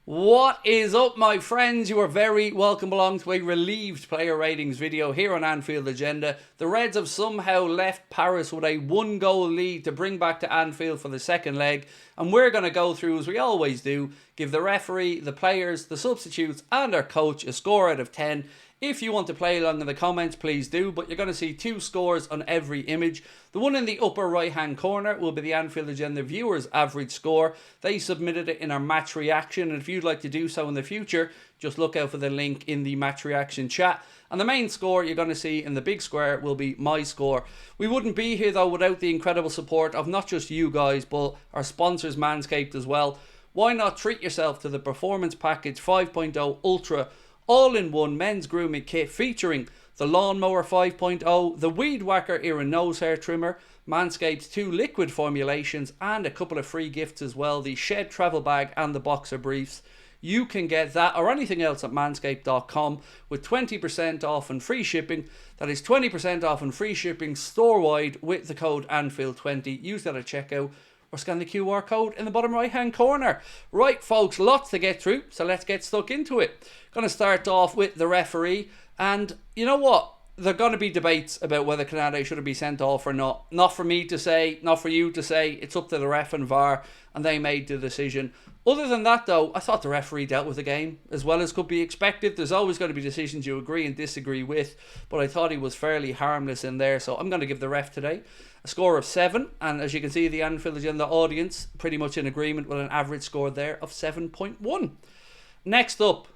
What is up, my friends? You are very welcome along to a relieved player ratings video here on Anfield Agenda. The Reds have somehow left Paris with a 1-goal lead to bring back to Anfield for the second leg, and we're going to go through, as we always do, give the referee, the players, the substitutes and our coach a score out of 10. If you want to play along in the comments, please do, but you're going to see two scores on every image. The one in the upper right hand corner will be the Anfield Agenda viewers' average score. They submitted it in our match reaction, and if you'd like to do so in the future, just look out for the link in the match reaction chat. And the main score you're going to see in the big square will be my score. We wouldn't be here though without the incredible support of not just you guys, but our sponsors Manscaped as well. Why not treat yourself to the Performance Package 5.0 Ultra all-in-one men's grooming kit featuring the Lawnmower 5.0, the Weed Whacker Era Nose Hair Trimmer, Manscaped's 2 liquid formulations, and a couple of free gifts as well, the Shed Travel Bag and the Boxer Briefs. You can get that or anything else at manscaped.com with 20% off and free shipping. That is 20% off and free shipping store-wide with the code ANFIELD20. Use that at checkout or scan the QR code in the bottom right hand corner. Right folks, lots to get through, so let's get stuck into it. Going to start off with the referee, and you know what? There are going to be debates about whether Canade should have been sent off or not. Not for me to say, not for you to say. It's up to the ref and VAR, and they made the decision. Other than that though, I thought the referee dealt with the game as well as could be expected. There's always going to be decisions you agree and disagree with, but I thought he was fairly harmless in there, so I'm going to give the ref today a score of 7, and as you can see, the Anfield Agenda audience pretty much in agreement with an average score there of 7.1. Next up,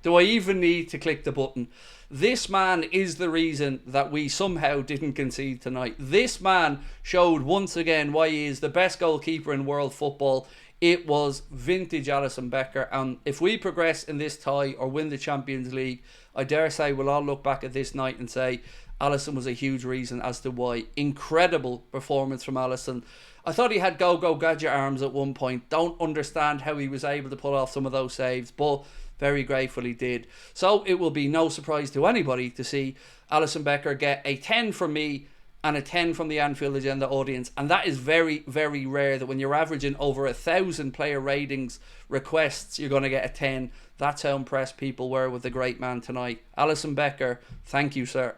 do I even need to click the button? This man is the reason that we somehow didn't concede tonight. This man showed once again why he is the best goalkeeper in world football. It was vintage Alisson Becker, and if we progress in this tie or win the Champions League, I dare say we'll all look back at this night and say Alisson was a huge reason as to why. Incredible performance from Alisson. I thought he had go gadget arms at one point. Don't understand how he was able to pull off some of those saves, but very grateful he did. So it will be no surprise to anybody to see Alisson Becker get a 10 from me and a 10 from the Anfield Agenda audience, and that is very, very rare, that when you're averaging over 1,000 player ratings requests, you're going to get a 10. That's how impressed people were with the great man tonight. Alisson Becker, thank you, sir.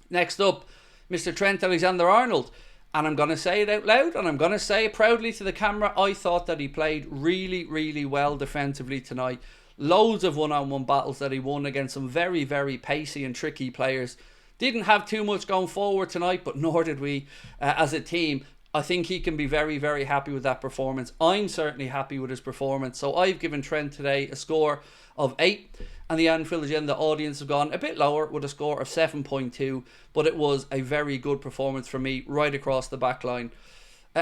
Next up, Mr. Trent Alexander-Arnold. And I'm going to say it out loud, and I'm going to say it proudly to the camera. I thought that he played really, really well defensively tonight. Loads of one-on-one battles that he won against some very, very pacey and tricky players. Didn't have too much going forward tonight, but nor did we as a team. I think he can be very, very happy with that performance. I'm certainly happy with his performance. So I've given Trent today a score of 8. And the Anfield Agenda audience have gone a bit lower with a score of 7.2. But it was a very good performance for me right across the back line.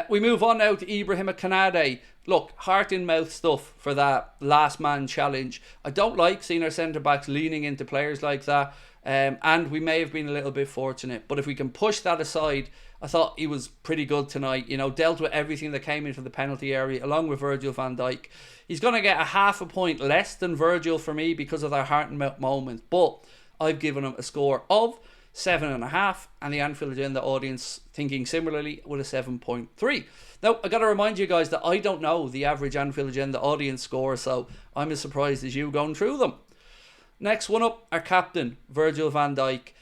We move on now to Ibrahima Canade. Look, heart in mouth stuff for that last man challenge. I don't like seeing our centre backs leaning into players like that. And we may have been a little bit fortunate. But if we can push that aside, I thought he was pretty good tonight. You know, dealt with everything that came into the penalty area along with Virgil van Dijk. He's going to get a half a point less than Virgil for me because of that heart and mouth moment. But I've given him a score of 7.5, and the Anfield Agenda audience thinking similarly with a 7.3. Now, I got to remind you guys that I don't know the average Anfield Agenda audience score, so I'm as surprised as you going through them. Next one up, our captain, Virgil van Dijk.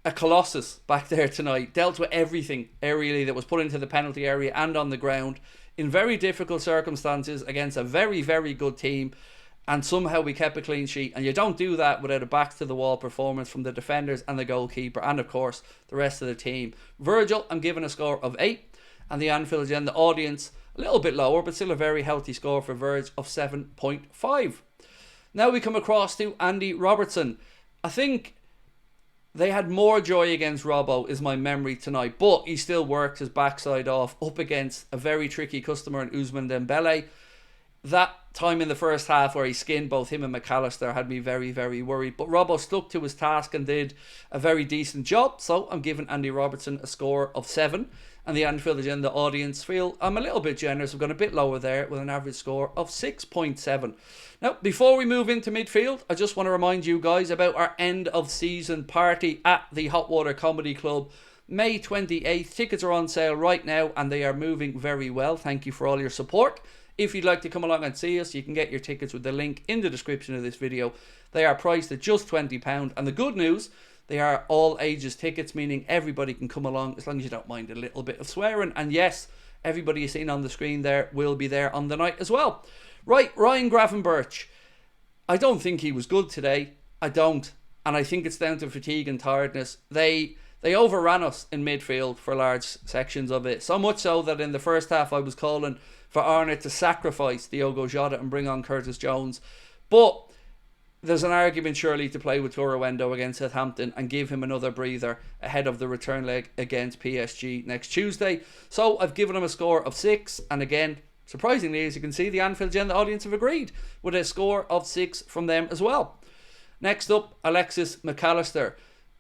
A colossus back there tonight. Dealt with everything aerially that was put into the penalty area and on the ground in very difficult circumstances against a very, very good team. And somehow we kept a clean sheet. And you don't do that without a back-to-the-wall performance from the defenders and the goalkeeper. And, of course, the rest of the team. Virgil, I'm giving a score of 8. And the Anfield Agenda audience, a little bit lower, but still a very healthy score for Virg of 7.5. Now we come across to Andy Robertson. I think they had more joy against Robbo, is my memory tonight. But he still worked his backside off up against a very tricky customer in Ousmane Dembele. That time in the first half where he skinned both him and McAllister had me very, very worried. But Robbo stuck to his task and did a very decent job. So I'm giving Andy Robertson a score of 7. And the Anfield Agenda audience feel I'm a little bit generous. I've gone a bit lower there with an average score of 6.7. Now, before we move into midfield, I just want to remind you guys about our end of season party at the Hot Water Comedy Club. May 28th. Tickets are on sale right now and they are moving very well. Thank you for all your support. If you'd like to come along and see us, you can get your tickets with the link in the description of this video. They are priced at just £20, and the good news, they are all ages tickets, meaning everybody can come along as long as you don't mind a little bit of swearing. And yes, everybody you've seen on the screen there will be there on the night as well. Right, Ryan Gravenberch. I don't think he was good today. I don't. And I think it's down to fatigue and tiredness. They overran us in midfield for large sections of it. So much so that in the first half I was calling for Arnott to sacrifice Diogo Jota and bring on Curtis Jones. But there's an argument surely to play with Torrewendo against Southampton and give him another breather ahead of the return leg against PSG next Tuesday. So I've given him a score of 6. And again, surprisingly, as you can see, the Anfield Agenda audience have agreed with a score of 6 from them as well. Next up, Alexis McAllister.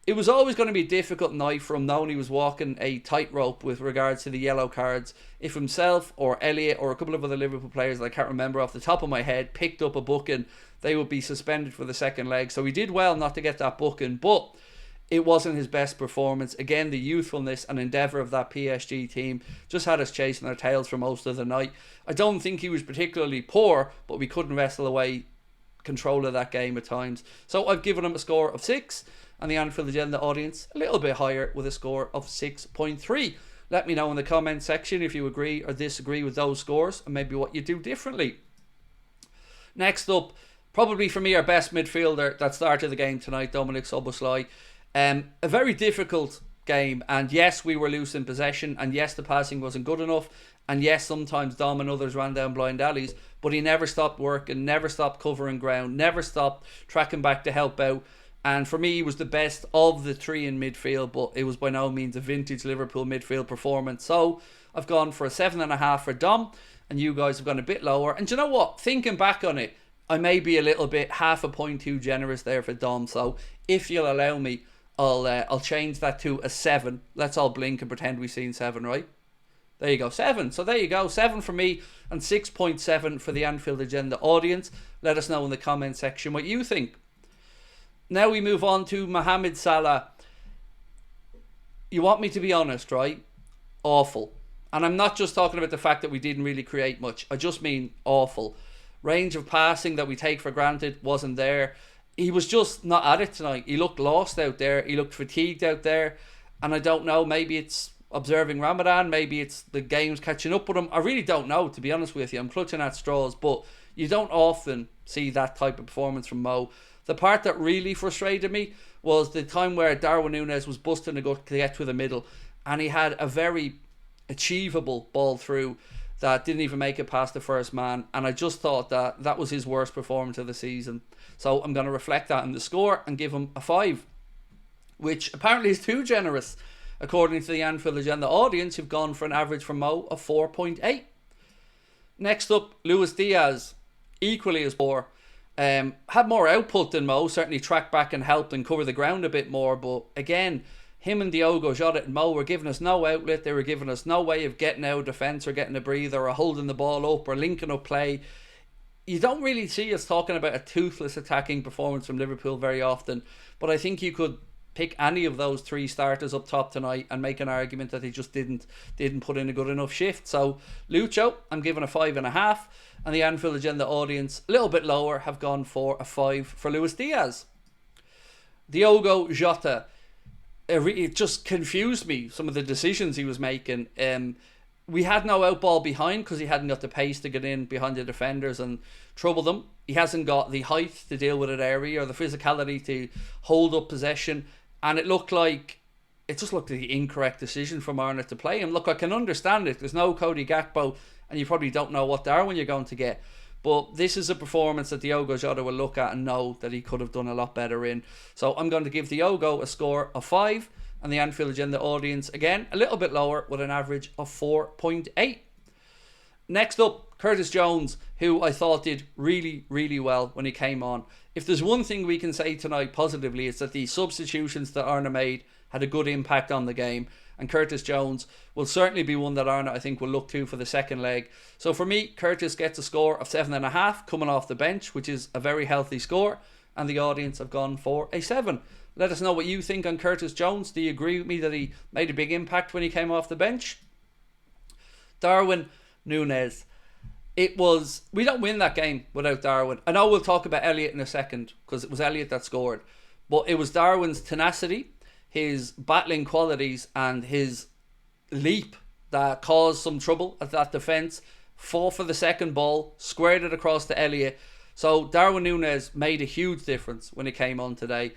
It was always going to be a difficult night for him, knowing he was walking a tightrope with regards to the yellow cards. If himself or Elliott or a couple of other Liverpool players that I can't remember off the top of my head picked up a booking, they would be suspended for the second leg. So he did well not to get that booking, but it wasn't his best performance. Again, the youthfulness and endeavour of that PSG team just had us chasing our tails for most of the night. I don't think he was particularly poor, but we couldn't wrestle away control of that game at times. So I've given him a score of 6. And the Anfield Agenda audience a little bit higher with a score of 6.3. Let me know in the comment section if you agree or disagree with those scores and maybe what you do differently. Next up, probably for me our best midfielder that started the game tonight, Dominic Szoboszlai. A very difficult game, and yes, we were loose in possession, and yes, the passing wasn't good enough, and yes, sometimes Dom and others ran down blind alleys, but he never stopped working, never stopped covering ground, never stopped tracking back to help out. And for me, he was the best of the 3 in midfield, but it was by no means a vintage Liverpool midfield performance. So I've gone for a 7.5 for Dom, and you guys have gone a bit lower. And do you know what? Thinking back on it, I may be a little bit half a point too generous there for Dom. So if you'll allow me, I'll change that to a 7. Let's all blink and pretend we've seen 7, right? There you go, 7. So there you go, 7 for me and 6.7 for the Anfield Agenda audience. Let us know in the comment section what you think. Now we move on to Mohamed Salah. You want me to be honest, right? Awful. And I'm not just talking about the fact that we didn't really create much. I just mean awful. Range of passing that we take for granted wasn't there. He was just not at it tonight. He looked lost out there. He looked fatigued out there. And I don't know, maybe it's observing Ramadan. Maybe it's the games catching up with him. I really don't know, to be honest with you. I'm clutching at straws. But you don't often see that type of performance from Mo. The part that really frustrated me was the time where Darwin Núñez was busting a gut to get to the middle, and he had a very achievable ball through that didn't even make it past the first man, and I just thought that that was his worst performance of the season. So I'm going to reflect that in the score and give him a 5, which apparently is too generous according to the Anfield Agenda audience, who've gone for an average from Mo of 4.8. Next up, Luis Diaz, equally as poor. Had more output than Mo, certainly tracked back and helped and cover the ground a bit more, but again, him and Diogo Jota and Mo were giving us no outlet. They were giving us no way of getting out of defence or getting a breather or holding the ball up or linking up play. You don't really see us talking about a toothless attacking performance from Liverpool very often, but I think you could pick any of those 3 starters up top tonight and make an argument that they just didn't put in a good enough shift. So Lucho, I'm giving a 5.5, and the Anfield Agenda audience, a little bit lower, have gone for a 5 for Luis Diaz. Diogo Jota, it just confused me, some of the decisions he was making. We had no out ball behind because he hadn't got the pace to get in behind the defenders and trouble them. He hasn't got the height to deal with an area or the physicality to hold up possession. And it just looked like the incorrect decision from Arnott to play him. Look, I can understand it. There's no Cody Gakpo, and you probably don't know what Darwin you're going to get. But this is a performance that Diogo Jota will look at and know that he could have done a lot better in. So I'm going to give Diogo a score of 5. And the Anfield Agenda audience, again, a little bit lower with an average of 4.8. Next up, Curtis Jones, who I thought did really, really well when he came on. If there's one thing we can say tonight positively, it's that the substitutions that Arna made had a good impact on the game. And Curtis Jones will certainly be one that Arna, I think, will look to for the second leg. So for me, Curtis gets a score of 7.5 coming off the bench, which is a very healthy score. And the audience have gone for a 7. Let us know what you think on Curtis Jones. Do you agree with me that he made a big impact when he came off the bench? Darwin Núñez. we don't win that game without Darwin. I know we'll talk about Elliott in a second, because it was Elliott that scored. But it was Darwin's tenacity, his battling qualities, and his leap that caused some trouble at that defence. Fought for the second ball, squared it across to Elliott. So Darwin Núñez made a huge difference when he came on today.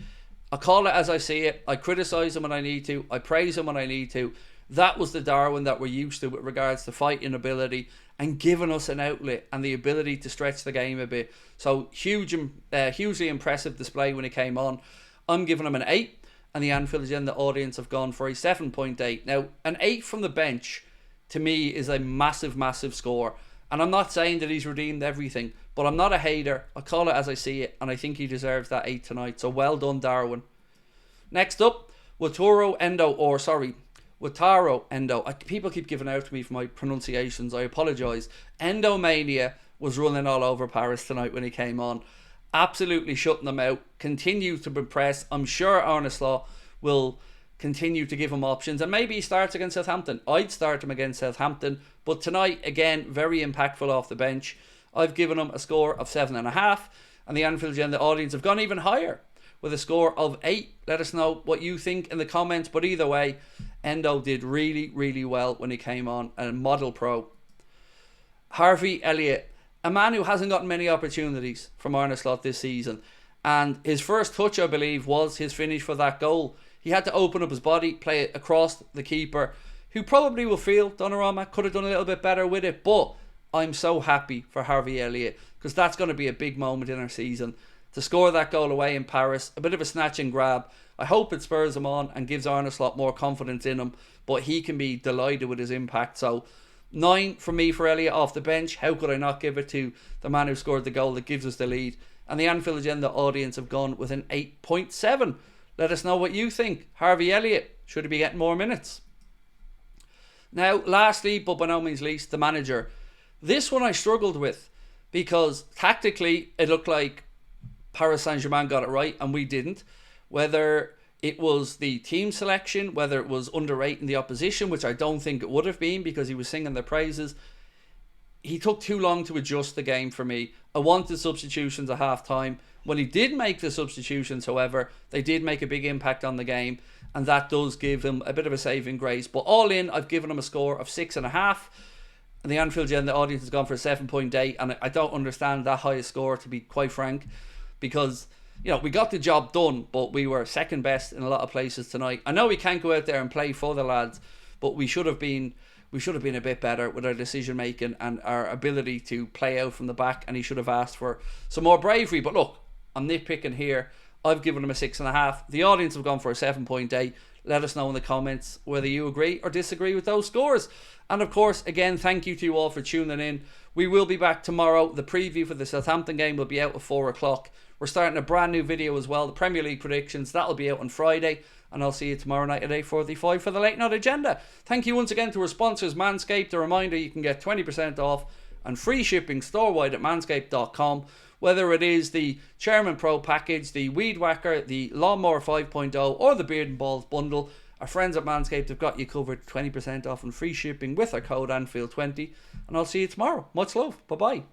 I call it as I see it. I criticise him when I need to. I praise him when I need to. That was the Darwin that we're used to with regards to fighting ability and giving us an outlet and the ability to stretch the game a bit. So hugely impressive display when he came on. I'm giving him an 8, and the Anfield Agenda audience have gone for a 7.8. Now, an 8 from the bench to me is a massive, massive score. And I'm not saying that he's redeemed everything, but I'm not a hater. I call it as I see it, and I think he deserves that 8 tonight. So well done, Darwin. Next up, Wataru Endo. People keep giving out to me for my pronunciations. I apologise. Endomania was running all over Paris tonight when he came on. Absolutely shutting them out. Continues to impress. I'm sure Arne Slot will continue to give him options, and maybe he starts against Southampton. I'd start him against Southampton, but tonight, again, very impactful off the bench. I've given him a score of 7.5, and the Anfield Agenda audience have gone even higher with a score of 8. Let us know what you think in the comments, but either way, Endo did really, really well when he came on, a model pro. Harvey Elliott, a man who hasn't gotten many opportunities from Arne Slot this season, and his first touch, I believe, was his finish for that goal. He had to open up his body, play it across the keeper, who probably will feel Donnarumma could have done a little bit better with it, but I'm so happy for Harvey Elliott, because that's going to be a big moment in our season. To score that goal away in Paris, a bit of a snatch and grab. I hope it spurs him on and gives Arne Slot more confidence in him, but he can be delighted with his impact. So 9 from me for Elliott off the bench. How could I not give it to the man who scored the goal that gives us the lead? And the Anfield Agenda audience have gone with an 8.7. Let us know what you think. Harvey Elliott, should he be getting more minutes? Now, lastly, but by no means least, the manager. This one I struggled with, because tactically it looked like Paris Saint-Germain got it right and we didn't. Whether it was the team selection, whether it was underrating the opposition, which I don't think it would have been because he was singing their praises. He took too long to adjust the game for me. I wanted substitutions at half time. When he did make the substitutions, however, they did make a big impact on the game, and that does give him a bit of a saving grace. But all in, I've given him a score of 6.5. And the Anfield Agenda audience has gone for a 7.8, and I don't understand that high a score, to be quite frank, because, you know, we got the job done, but we were second best in a lot of places tonight. I know we can't go out there and play for the lads, but we should have been a bit better with our decision making and our ability to play out from the back, and he should have asked for some more bravery. But look, I'm nitpicking here. I've given him a 6.5. The audience have gone for a 7.8. Let us know in the comments whether you agree or disagree with those scores. And of course, again, thank you to you all for tuning in. We will be back tomorrow. The preview for the Southampton game will be out at 4 o'clock. We're starting a brand new video as well, the Premier League predictions. That'll be out on Friday. And I'll see you tomorrow night at 8:45 for the Late Night Agenda. Thank you once again to our sponsors, Manscaped. A reminder, you can get 20% off and free shipping store-wide at manscaped.com. Whether it is the Chairman Pro package, the Weed Whacker, the Lawnmower 5.0, or the Beard and Balls bundle, our friends at Manscaped have got you covered. 20% off and free shipping with our code Anfield20. And I'll see you tomorrow. Much love. Bye-bye.